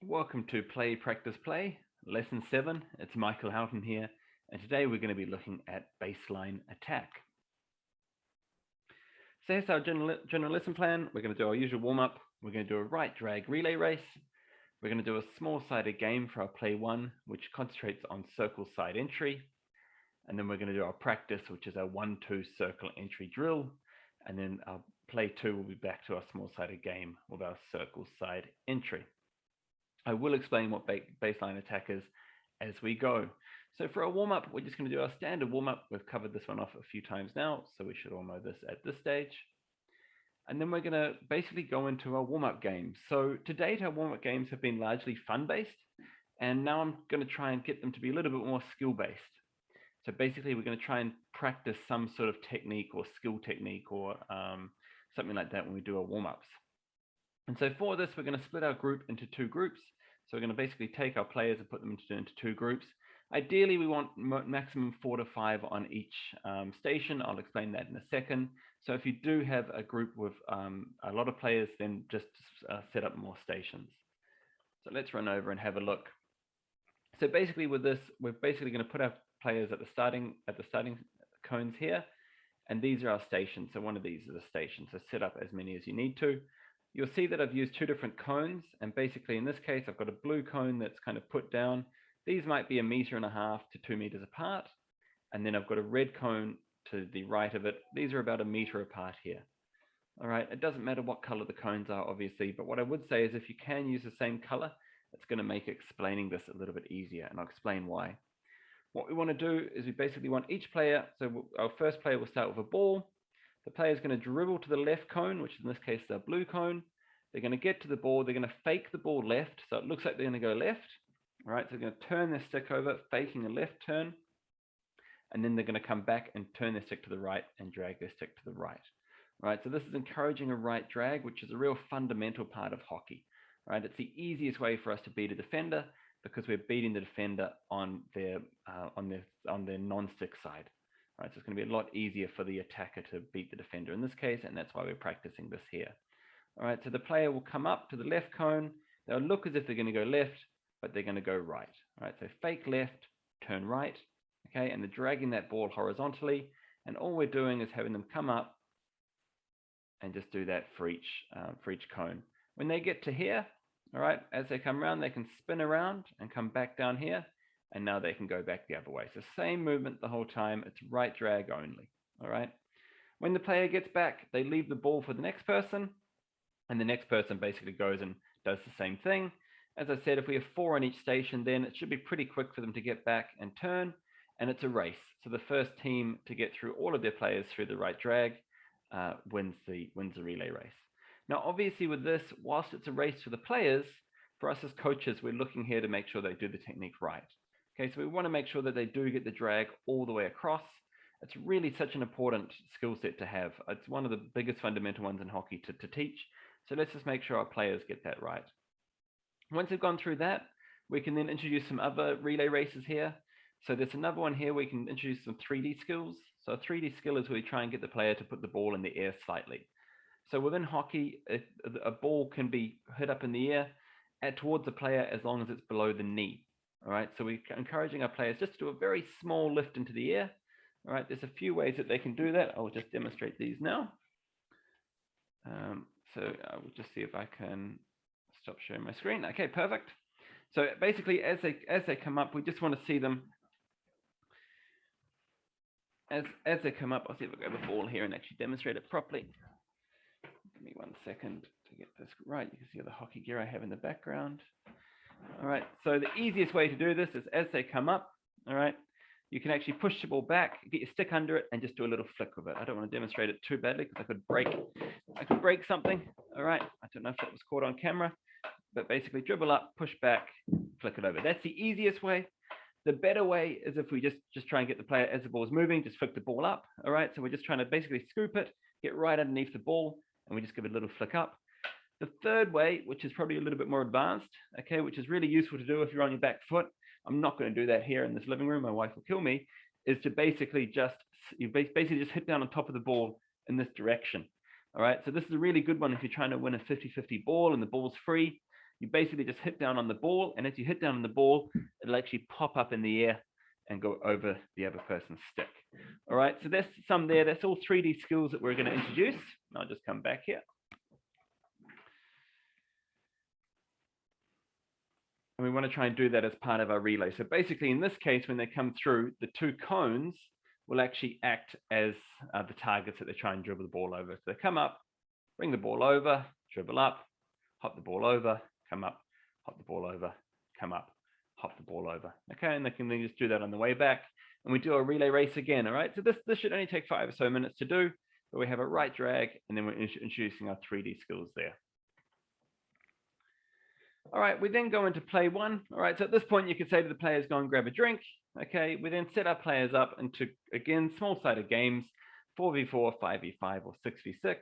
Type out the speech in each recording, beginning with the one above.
Welcome to Play Practice Play, Lesson 7. It's Michael Houghton here, and today we're going to be looking at baseline attack. So here's our general lesson plan. We're going to do our usual warm-up. We're going to do a right drag relay race. We're going to do a small-sided game for our Play 1, which concentrates on circle side entry. And then we're going to do our practice, which is our 1-2 circle entry drill. And then our Play 2 will be back to our small-sided game with our circle side entry. I will explain what baseline attack is as we go. So for our warm-up, we're just going to do our standard warm-up. We've covered this one off a few times now, so we should all know this at this stage. And then we're going to basically go into our warm-up games. So to date, our warm-up games have been largely fun-based, and now I'm going to try and get them to be a little bit more skill-based. So basically, we're going to try and practice some sort of technique or skill technique or something like that when we do our warm-ups. And so for this, we're going to split our group into two groups. So we're going to basically take our players and put them into two groups. Ideally, we want maximum 4 to 5 on each station. I'll explain that in a second. So if you do have a group with a lot of players, then just set up more stations. So let's run over and have a look. So basically with this, we're basically going to put our players at the starting cones here. And these are our stations. So one of these is a station. So set up as many as you need to. You'll see that I've used two different cones, and basically in this case, I've got a blue cone that's kind of put down. These might be 1.5 meters to 2 meters apart, and then I've got a red cone to the right of it. These are about 1 meter apart here. All right, it doesn't matter what color the cones are, obviously, but what I would say is if you can use the same color, it's going to make explaining this a little bit easier, and I'll explain why. What we want to do is we basically want each player, so our first player will start with a ball. The player is going to dribble to the left cone, which in this case is the blue cone. They're going to get to the ball. They're going to fake the ball left. So it looks like they're going to go left. All right, so they're going to turn their stick over, faking a left turn. And then they're going to come back and turn their stick to the right and drag their stick to the right. All right, so this is encouraging a right drag, which is a real fundamental part of hockey. All right, it's the easiest way for us to beat a defender because we're beating the defender on their non-stick side. Right, so it's going to be a lot easier for the attacker to beat the defender in this case, and that's why we're practicing this here. All right, so the player will come up to the left cone. They'll look as if they're going to go left, but they're going to go right. All right, so fake left, turn right, okay, and they're dragging that ball horizontally, and all we're doing is having them come up and just do that for each cone. When they get to here, all right, as they come around, they can spin around and come back down here, and now they can go back the other way. So same movement the whole time. It's right drag only. All right. When the player gets back, they leave the ball for the next person, and the next person basically goes and does the same thing. As I said, if we have 4 on each station, then it should be pretty quick for them to get back and turn, and it's a race. So the first team to get through all of their players through the right drag wins the relay race. Now, obviously with this, whilst it's a race for the players, for us as coaches, we're looking here to make sure they do the technique right. Okay, so we want to make sure that they do get the drag all the way across. It's really such an important skill set to have. It's one of the biggest fundamental ones in hockey to teach. So let's just make sure our players get that right. Once they've gone through that, we can then introduce some other relay races here. So there's another one here where we can introduce some 3D skills. So a 3D skill is where we try and get the player to put the ball in the air slightly. So within hockey, a ball can be hit up in the air towards the player as long as it's below the knee. All right, so we're encouraging our players just to do a very small lift into the air. All right, there's a few ways that they can do that. I'll just demonstrate these now. So I will just see if I can stop sharing my screen. Okay, perfect. So basically, as they come up, we just want to see them. As they come up, I'll see if I grab a ball here and actually demonstrate it properly. Give me 1 second to get this right. You can see the hockey gear I have in the background. All right, so the easiest way to do this is as they come up, all right, you can actually push the ball back, get your stick under it, and just do a little flick with it. I don't want to demonstrate it too badly because I could break something. All right, I don't know if that was caught on camera, but basically dribble up, push back, flick it over. That's the easiest way. The better way is if we just try and get the player as the ball is moving, just flick the ball up. All right, so we're just trying to basically scoop it, get right underneath the ball, and we just give it a little flick up. The third way, which is probably a little bit more advanced, okay, which is really useful to do if you're on your back foot. I'm not going to do that here in this living room. My wife will kill me. Is to basically just hit down on top of the ball in this direction. All right, so this is a really good one if you're trying to win a 50-50 ball and the ball's free. you basically just hit down on the ball, and as you hit down on the ball, it'll actually pop up in the air and go over the other person's stick. All right, so that's some there. That's all 3D skills that we're going to introduce. I'll just come back here. And we want to try and do that as part of our relay. So basically, in this case, when they come through, the two cones will actually act as the targets that they try and dribble the ball over. So they come up, bring the ball over, dribble up, hop the ball over, come up, hop the ball over, come up, hop the ball over. Okay, and they can then just do that on the way back. And we do a relay race again, all right? So this should only take 5 or so minutes to do, but we have a right drag, and then we're introducing our 3D skills there. All right, we then go into play one. All right, so at this point, you could say to the players, go and grab a drink. Okay, we then set our players up into, again, small-sided games, 4v4, 5v5, or 6v6.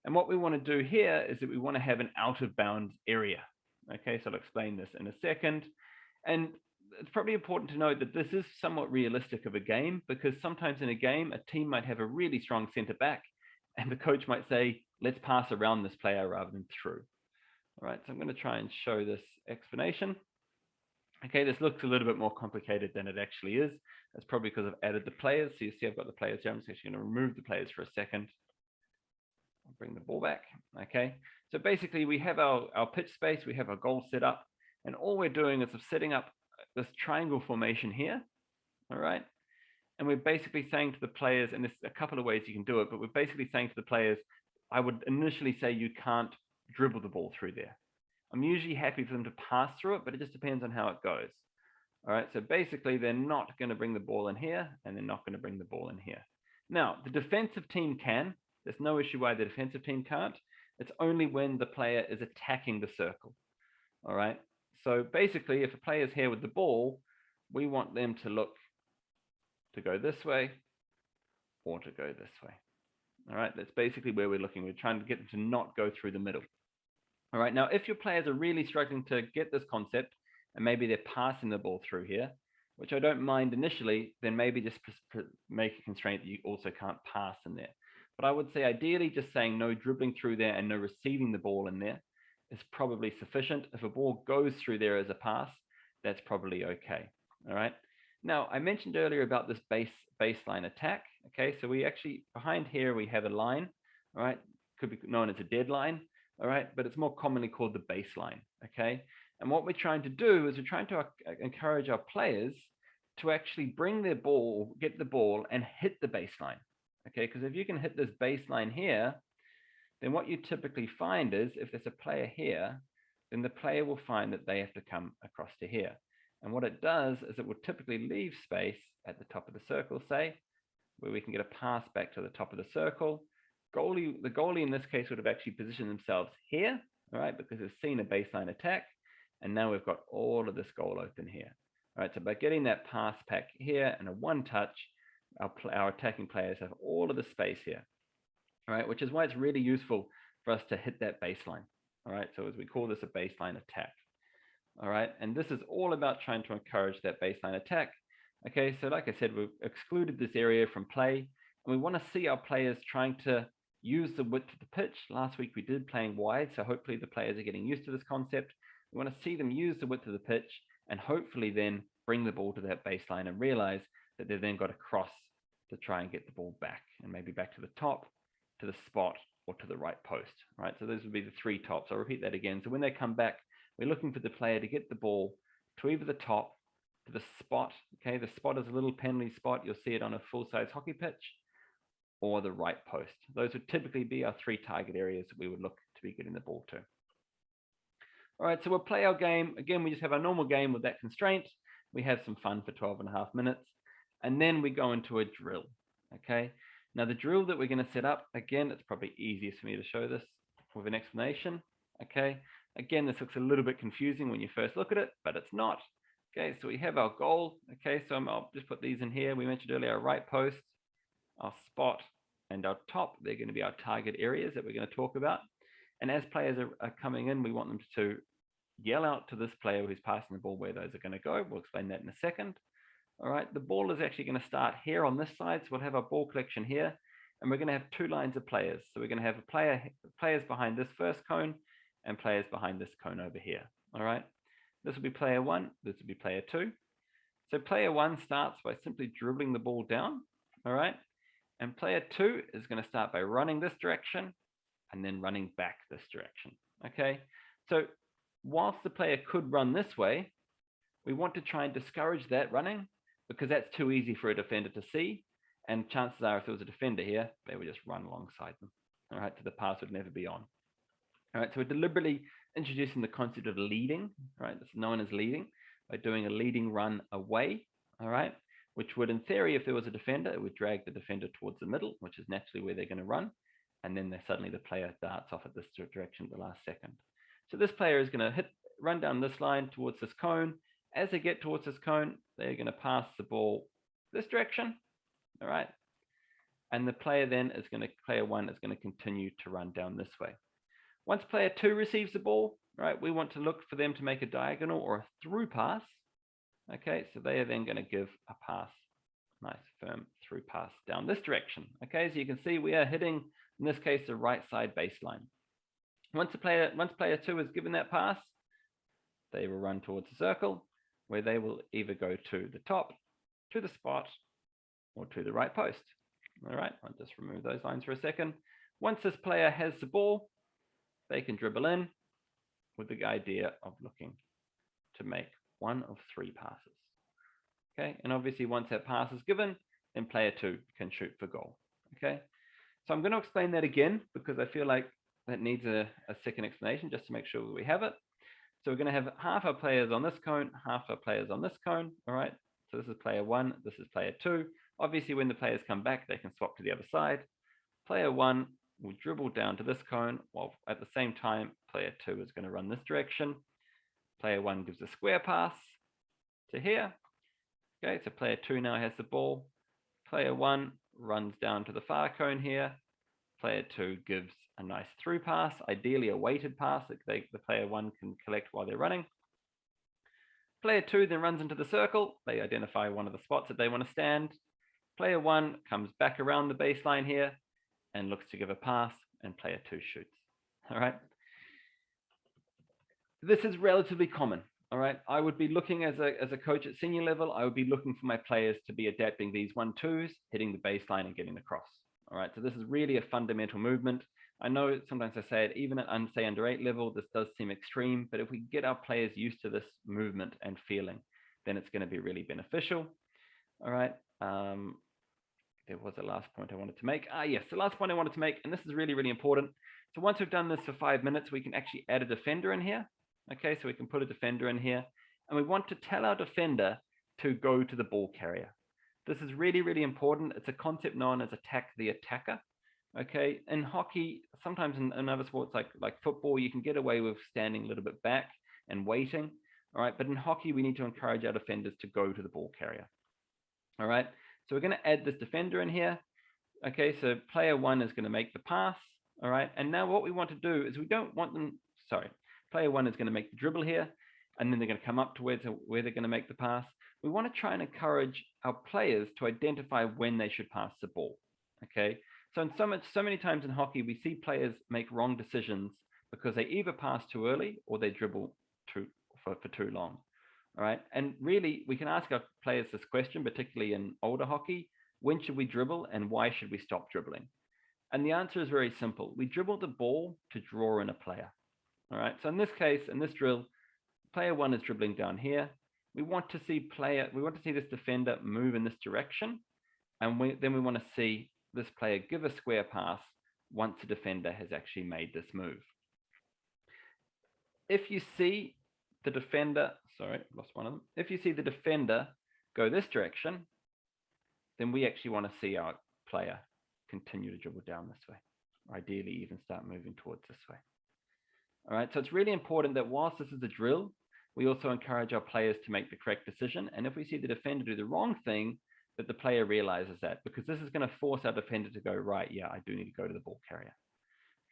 And what we want to do here is that we want to have an out-of-bounds area. Okay, so I'll explain this in a second. And it's probably important to note that this is somewhat realistic of a game, because sometimes in a game, a team might have a really strong center back, and the coach might say, let's pass around this player rather than through. All right, so I'm going to try and show this explanation. Okay, this looks a little bit more complicated than it actually is. That's probably because I've added the players. So you see I've got the players here. I'm just actually going to remove the players for a second. I'll bring the ball back. Okay, so basically we have our pitch space. We have our goal set up. And all we're doing is setting up this triangle formation here. All right, and we're basically saying to the players, and there's a couple of ways you can do it, but we're basically saying to the players, I would initially say you can't dribble the ball through there. I'm usually happy for them to pass through it, but it just depends on how it goes. All right, so basically they're not going to bring the ball in here, and they're not going to bring the ball in here. Now, the defensive team can. There's no issue why the defensive team can't. It's only when the player is attacking the circle. All right, so basically if a player is here with the ball, we want them to look to go this way or to go this way. All right, that's basically where we're looking. We're trying to get them to not go through the middle. All right, now if your players are really struggling to get this concept, and maybe they're passing the ball through here, which I don't mind initially, then maybe just make a constraint that you also can't pass in there. But I would say ideally just saying no dribbling through there and no receiving the ball in there is probably sufficient. If a ball goes through there as a pass, that's probably okay. All right. Now, I mentioned earlier about this baseline attack. Okay, so we actually, behind here, we have a line. All right, could be known as a deadline. All right, but it's more commonly called the baseline. Okay, and what we're trying to do is we're trying to encourage our players to actually bring their ball, get the ball, and hit the baseline. Okay, because if you can hit this baseline here, then what you typically find is if there's a player here, then the player will find that they have to come across to here. And what it does is it will typically leave space at the top of the circle, say, where we can get a pass back to the top of the circle. The goalie in this case would have actually positioned themselves here, all right, because they've seen a baseline attack. And now we've got all of this goal open here. All right, so by getting that pass back here and a one touch, our attacking players have all of the space here. All right, which is why it's really useful for us to hit that baseline. All right, so as we call this a baseline attack. All right, and this is all about trying to encourage that baseline attack. Okay, so like I said, we've excluded this area from play, and we want to see our players trying to use the width of the pitch. Last week we did playing wide, so hopefully the players are getting used to this concept. We want to see them use the width of the pitch, and hopefully then bring the ball to that baseline and realize that they've then got to cross to try and get the ball back, and maybe back to the top, to the spot, or to the right post. All right, so those would be the three tops. I'll repeat that again. So when they come back, we're looking for the player to get the ball to either the top, to the spot. Okay, the spot is a little penalty spot. You'll see it on a full-size hockey pitch, or the right post. Those would typically be our three target areas that we would look to be getting the ball to. All right, so we'll play our game. Again, we just have our normal game with that constraint. We have some fun for 12.5 minutes, and then we go into a drill. Okay, now the drill that we're going to set up, again, it's probably easiest for me to show this with an explanation. Okay, again, this looks a little bit confusing when you first look at it, but it's not. Okay, so we have our goal. Okay, so I'll just put these in here. We mentioned earlier our right post, our spot, and our top. They're going to be our target areas that we're going to talk about. And as players are coming in, we want them to yell out to this player who's passing the ball where those are going to go. We'll explain that in a second. All right, the ball is actually going to start here on this side. So we'll have our ball collection here, and we're going to have two lines of players. So we're going to have players behind this first cone, and players behind this cone over here. All right. This will be player 1. This will be player 2. So player 1 starts by simply dribbling the ball down. All right. And player 2 is going to start by running this direction and then running back this direction. Okay. So whilst the player could run this way, we want to try and discourage that running because that's too easy for a defender to see. And chances are, if there was a defender here, they would just run alongside them. All right. So the pass would never be on. All right. So we're deliberately introducing the concept of leading. All right. That's known as leading by doing a leading run away. All right. Which would, in theory, if there was a defender, it would drag the defender towards the middle, which is naturally where they're going to run. And then suddenly the player darts off at this direction at the last second. So this player is going to run down this line towards this cone. As they get towards this cone, they're going to pass the ball this direction. All right. And the player then is going to, player 1 is going to continue to run down this way. Once player 2 receives the ball, right, we want to look for them to make a diagonal or a through pass. Okay, so they are then going to give a pass, nice firm through pass down this direction. Okay, so you can see we are hitting, in this case, the right side baseline. Once player 2 is given that pass, they will run towards the circle where they will either go to the top, to the spot, or to the right post. All right, I'll just remove those lines for a second. Once this player has the ball, they can dribble in with the idea of looking to make one of 3 passes. Okay, and obviously once that pass is given, then player 2 can shoot for goal. Okay, so I'm going to explain that again because I feel like that needs a second explanation just to make sure that we have it. So we're going to have half our players on this cone, half our players on this cone. All right, so this is player 1, this is player 2. Obviously when the players come back, they can swap to the other side. Player 1 will dribble down to this cone, while at the same time, player 2 is going to run this direction. Player 1 gives a square pass to here. Okay, so player 2 now has the ball. Player 1 runs down to the far cone here. Player 2 gives a nice through pass, ideally a weighted pass that the player 1 can collect while they're running. Player 2 then runs into the circle. They identify one of the spots that they want to stand. Player 1 comes back around the baseline here and looks to give a pass, and player 2 shoots. All right. This is relatively common. All right. I would be looking as a coach at senior level, I would be looking for my players to be adapting these 1-2s, hitting the baseline and getting across. All right. So this is really a fundamental movement. I know sometimes I say it, even at say under 8 level, this does seem extreme, but if we get our players used to this movement and feeling, then it's going to be really beneficial. All right. There was a last point I wanted to make. Yes, the last point I wanted to make, and this is really, really important. So once we've done this for 5 minutes, we can actually add a defender in here. Okay, so we can put a defender in here, and we want to tell our defender to go to the ball carrier. This is really, really important. It's a concept known as attack the attacker. Okay, in hockey, sometimes in other sports like football, you can get away with standing a little bit back and waiting. All right, but in hockey, we need to encourage our defenders to go to the ball carrier. All right, so we're going to add this defender in here. Okay, so player 1 is going to make the pass. All right, and now what we want to do is we don't want them, player 1 is going to make the dribble here, and then they're going to come up to where they're going to make the pass. We want to try and encourage our players to identify when they should pass the ball. Okay, so so many times in hockey, we see players make wrong decisions because they either pass too early or they dribble for too long. All right, and really, we can ask our players this question, particularly in older hockey: when should we dribble, and why should we stop dribbling? And the answer is very simple. We dribble the ball to draw in a player. All right, so in this case, in this drill, player 1 is dribbling down here. We want to see this defender move in this direction, and then we want to see this player give a square pass once the defender has actually made this move. If you see the defender, lost one of them. If you see the defender go this direction, then we actually want to see our player continue to dribble down this way, or ideally even start moving towards this way. All right, so it's really important that whilst this is a drill, we also encourage our players to make the correct decision. And if we see the defender do the wrong thing, that the player realizes that, because this is going to force our defender to go, right, yeah, I do need to go to the ball carrier.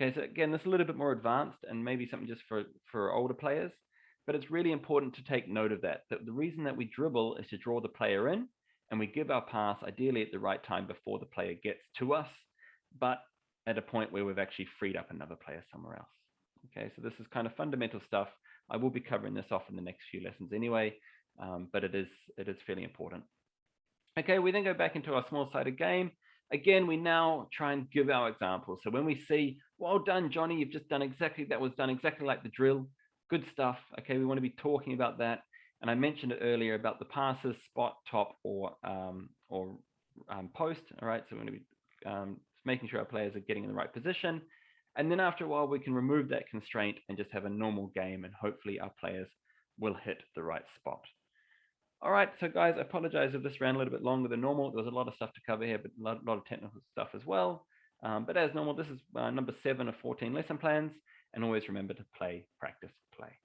Okay, so again, this is a little bit more advanced and maybe something just for older players, but it's really important to take note of that the reason that we dribble is to draw the player in, and we give our pass ideally at the right time before the player gets to us, but at a point where we've actually freed up another player somewhere else. Okay, so this is kind of fundamental stuff. I will be covering this off in the next few lessons anyway, but it is fairly important. Okay, we then go back into our small-sided game. Again, we now try and give our examples. So when we see, well done, Johnny, you've just done exactly, that was done exactly like the drill. Good stuff. Okay, we want to be talking about that. And I mentioned it earlier about the passes, spot, top, or post. All right, so we're going to be making sure our players are getting in the right position. And then after a while, we can remove that constraint and just have a normal game, and hopefully our players will hit the right spot. All right, so guys, I apologize if this ran a little bit longer than normal. There was a lot of stuff to cover here, but a lot of technical stuff as well. But as normal, this is number 7 of 14 lesson plans. And always remember to play, practice, play.